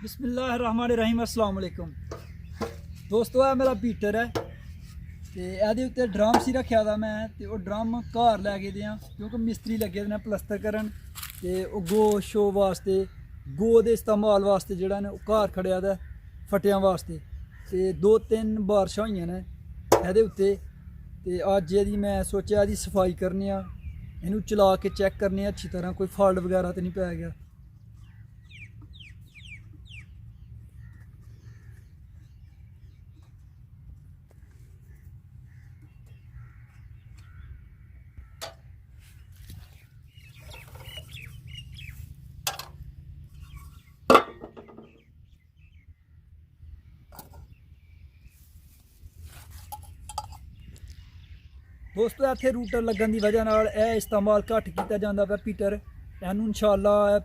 बिस्मिल्लाहिर्रहमानिर्रहीम अस्सलाम वालेकुम दोस्तों। है मेरा बीटर है ते एहदे उत्ते ड्रम सी रखा था मैं ते ओह ड्रम घर लै गेदे आं क्योंकि मिस्त्री लगे दे प्लस्तर करन ते ओह गौ शो वास्ते गौ दे इस्तेमाल वास्ते जेह्ड़ा न ओह् घर खड़ेआ दा फट्टेआं वास्ते ते 2-3 बारिशां होइयां न एहदे उत्ते ते अज्ज एह्दी मैं सोचेआ एह्दी सफाई करने आं, इनू चला के चेक करने अच्छी तरह कोई फॉल्ट वगैरह तो नहीं पै गया। दोस्तों इत्थे रूटर लगन की वजह नाल इस्तेमाल घट किया जाता पे पीटर। इनू इंशाअल्लाह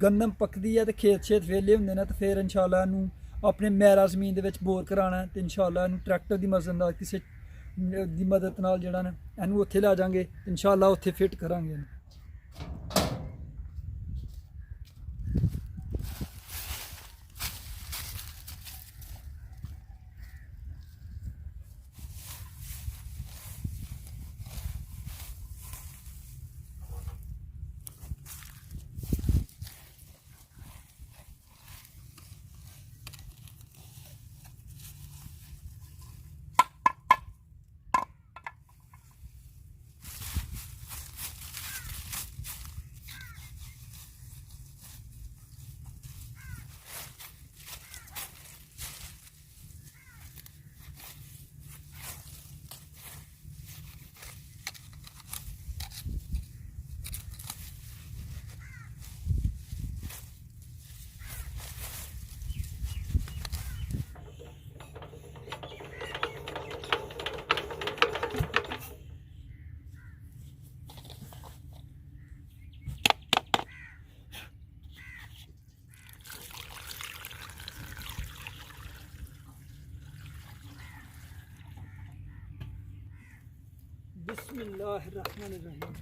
गंदम पकदी है तो खेत शेत वेले होंदे ने तो फिर इंशाअल्लाह इनू अपने मैरा जमीन दे विच बोर कराना है तो इंशाअल्लाह इनू ट्रैक्टर की मदद नाल किसी की मदद नाल जेहड़ा ने इनू उत्थे लै जांगे इंशाअल्लाह उत्थे फिट करांगे। बिस्मिल्लाहिर्रहमानिर्रहीम।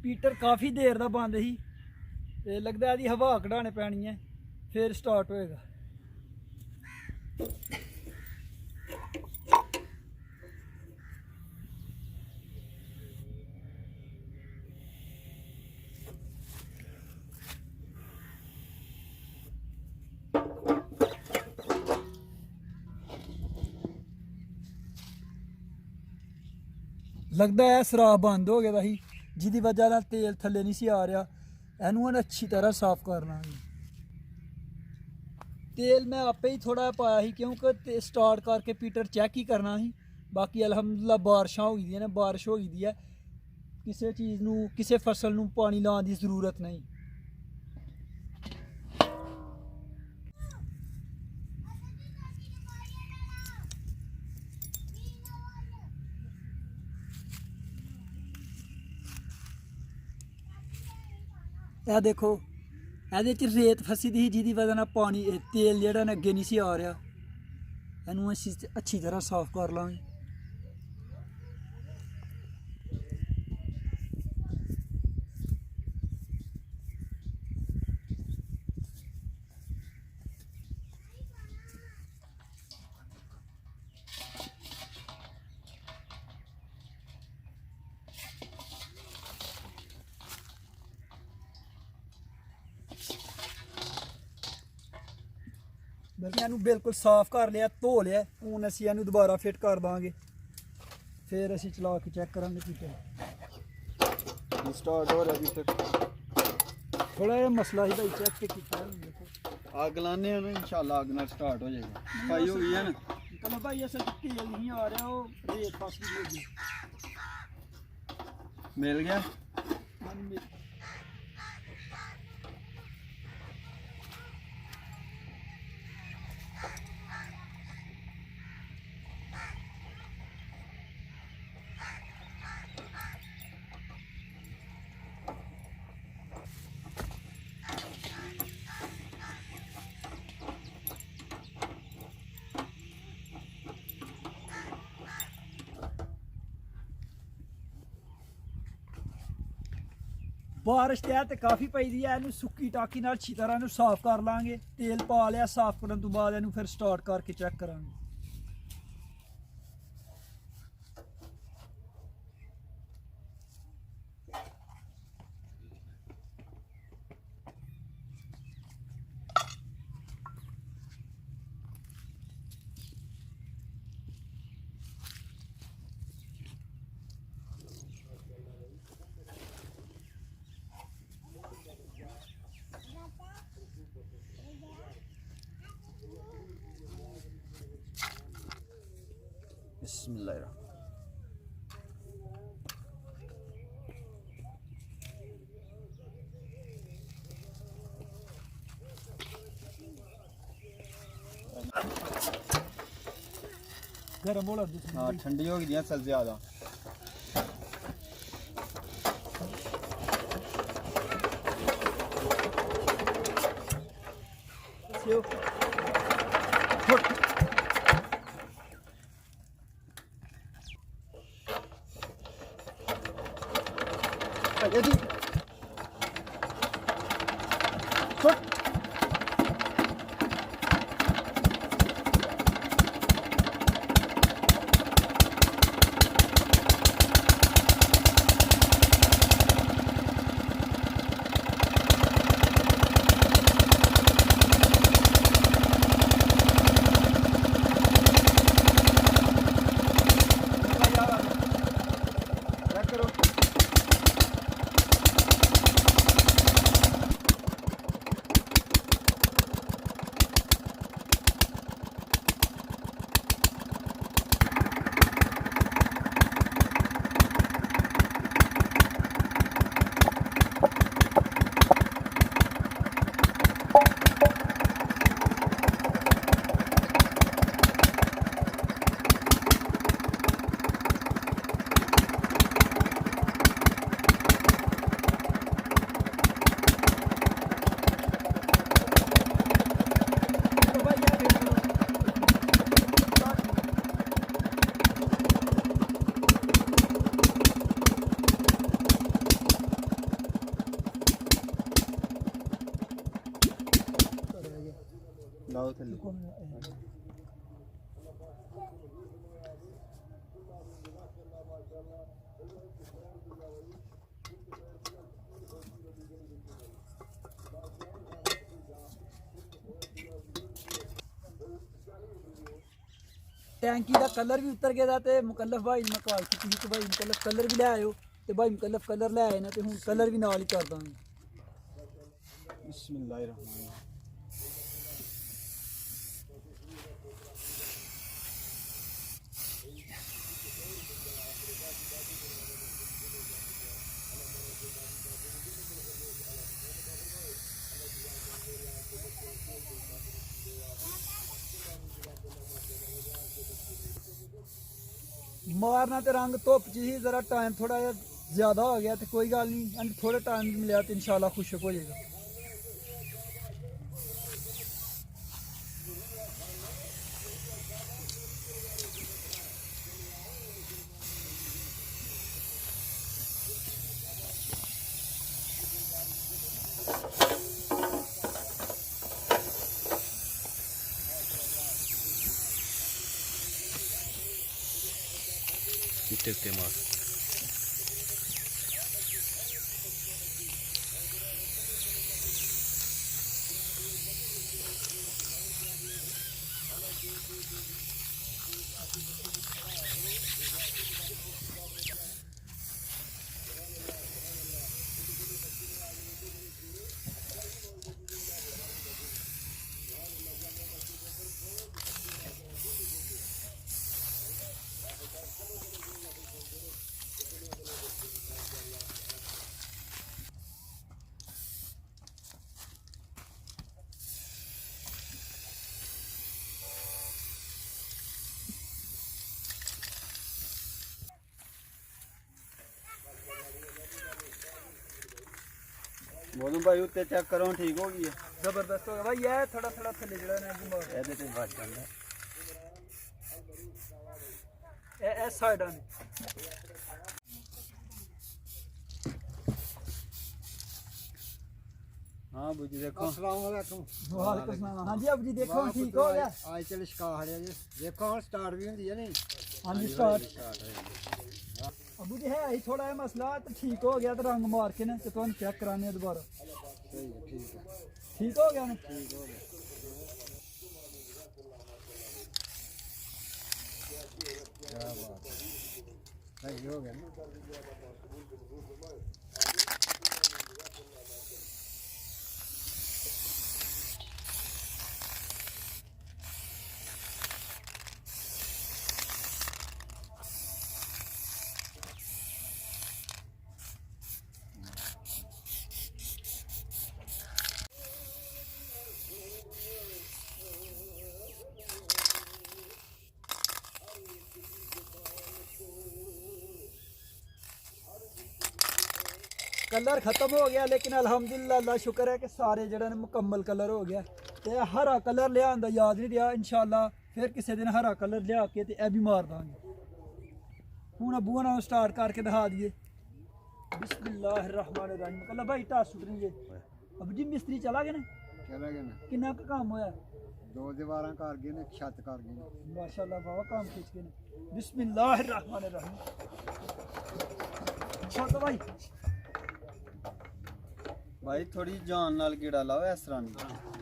पीटर काफ़ी देर दा बंद ही ते लगदा है हवा कढ़ाने पैनी है फिर स्टार्ट होएगा। लगता है सराब बंद हो गया ही जिदी वजह नाल तेल थल्ले नहीं सी आ रहा। इनू अच्छी तरह साफ करना। तेल मैं आपे ही थोड़ा पाया ही क्योंकि स्टार्ट करके पीटर चेक ही करना ही। बाकी अलहमदुलिल्लाह बारिशां हो गई ने, बारिश हो गई है, किसी चीज़ नू किसी फसल नू पानी लाने की जरूरत नहीं। यह देखो ਇਹਦੇ 'ਚ रेत फसी दी जिदी वजह नाल पानी तेल जेह्ड़ा न अगे नहीं सी आ रहा। इनू अच्छी तरह साफ कर लांगे। ਇਹਨੂੰ ਬਿਲਕੁਲ ਸਾਫ਼ ਕਰ ਲਿਆ, ਧੋ ਲਿਆ। ਹੁਣ ਅਸੀਂ ਇਹਨੂੰ ਦੁਬਾਰਾ ਫਿੱਟ ਕਰ ਦਾਂਗੇ, ਫਿਰ ਅਸੀਂ ਚਲਾ ਕੇ ਚੈੱਕ ਕਰਾਂਗੇ ਹੀਟਰ ਸਟਾਰਟ ਹੋ ਰਿਹਾ ਹੀਟਰ। ਥੋੜਾ ਜਿਹਾ ਮਸਲਾ ਸੀ ਭਾਈ, ਚੈੱਕ ਤੇ ਕੀਤਾ। ਅੱਗ ਲਾਣੇ ਆ ਨਾ, ਇਨਸ਼ਾਅੱਲਾ ਅੱਗ ਨਾਲ ਸਟਾਰਟ ਹੋ ਜਾਏਗਾ। ਸਫਾਈ ਹੋ ਗਈ ਹੈ ਨਾ ਚਲੋ ਭਾਈ, ਅਸਲ ਤੇਲ ਨਹੀਂ ਆ ਰਿਹਾ, ਉਹ ਰੇਤ ਫਸ ਗਈ ਹੋਗੀ। ਮਿਲ ਗਿਆ। ਬਾਰਿਸ਼ ਤੇ ਕਾਫੀ ਪਈ ਦੀ ਹੈ। ਇਹਨੂੰ ਸੁੱਕੀ ਟਾਕੀ ਨਾਲ ਅੱਛੀ ਤਰ੍ਹਾਂ ਇਹਨੂੰ ਸਾਫ਼ ਕਰ ਲਾਂਗੇ। ਤੇਲ ਪਾ ਲਿਆ, ਸਾਫ਼ ਕਰਨ ਤੋਂ ਬਾਅਦ ਇਹਨੂੰ ਫਿਰ ਸਟਾਰਟ ਕਰਕੇ ਚੈੱਕ ਕਰਾਂਗੇ। बिस्मिल्लाह। गर्म हो लगी। हाँ ठंडी हो गई असल ज़्यादा। लाओ थल्ले। टैंकी का कलर भी उतर गया ते मुकल्लफ भाई ने कॉल की कि भाई मुकल्लफ कलर भी ले आयो ते भाई मुकल्लफ कलर ले आए ने ते हुन कलर भी नाल ही कर दांगे। बिस्मिल्लाहिर्रहमानिर्रहीम। मारना तो रंग धुप च ही, जरा टाइम थोड़ा ज़्यादा हो गया तो कोई गल नहीं, थोड़ा टाइम मिला तो इंशाल्लाह खुशक हो जाएगा। इस्तेमाल ਮੋਜ਼ਮ ਭਾਈ ਉੱਤੇ ਚੈੱਕ ਕਰੋ ਠੀਕ ਹੋ ਗਈ ਹੈ ਜ਼ਬਰਦਸਤ ਹੋ ਗਿਆ ਭਾਈ ਇਹ ਥੋੜਾ ਥੋੜਾ ਥੱਲੇ ਜਿਹੜਾ ਨਾ ਜੀ ਮਾਰ ਇਹਦੇ ਤੇ ਵੱਜ ਜਾਂਦਾ ਇਹ ਸਾਈਡਾਂ ਨੇ हाँ बुजी देखो अस्सलाम वालेकुम ਵਾਲੇकुम ਸਲਾਮ ਹਾਂਜੀ ਅਬ ਜੀ ਦੇਖੋ ਠੀਕ ਹੋ ਗਿਆ आज चल शिका हड़िया जी देखो हम स्टार्ट भी होंदी है नहीं ਹਾਂਜੀ ਸਟਾਰਟ ਅਬੂ ਜੀ ਹੈ ਹੀ ਥੋੜਾ ਜਿਹਾ ਮਸਲਾ ਤੇ ਠੀਕ ਹੋ ਗਿਆ ਤੇ ਰੰਗ ਮਾਰ ਕੇ ਨਾ ਤੇ ਤੁਹਾਨੂੰ ਚੈੱਕ ਕਰਾਣੇ ਦੁਬਾਰਾ सही है ठीक है ਠੀਕ ਹੋ ਗਿਆ ਨਾ ठीक हो गया क्या बात है सही हो गया ना कलर खत्म हो गया लेकिन अल्हम्दुलिल्लाह अल्लाह शुक्र है कि सारे जड़े ने मुकम्मल कलर हो गया ते हरा कलर लिया आंदा याद नहीं रहा इंशाल्लाह फिर किसी दिन हरा कलर लिया के ते ए भी मार दांगे हुन अबू ना स्टार्ट करके दिखा दिए बिस्मिल्लाहिर्रहमानिर्रहीम कल्ला भाई टास सुट नहीं है अब जी मिस्त्री चला गया ना चला गया ना कितना का काम होया दो दीवारां कर गए ने छत कर गए ने माशाल्लाह बाबा काम खींच के ने बिस्मिल्लाहिर्रहमानिर्रहीम छत भाई भाई थोड़ी जान नाल कीड़ा लाओ इस तरह नहीं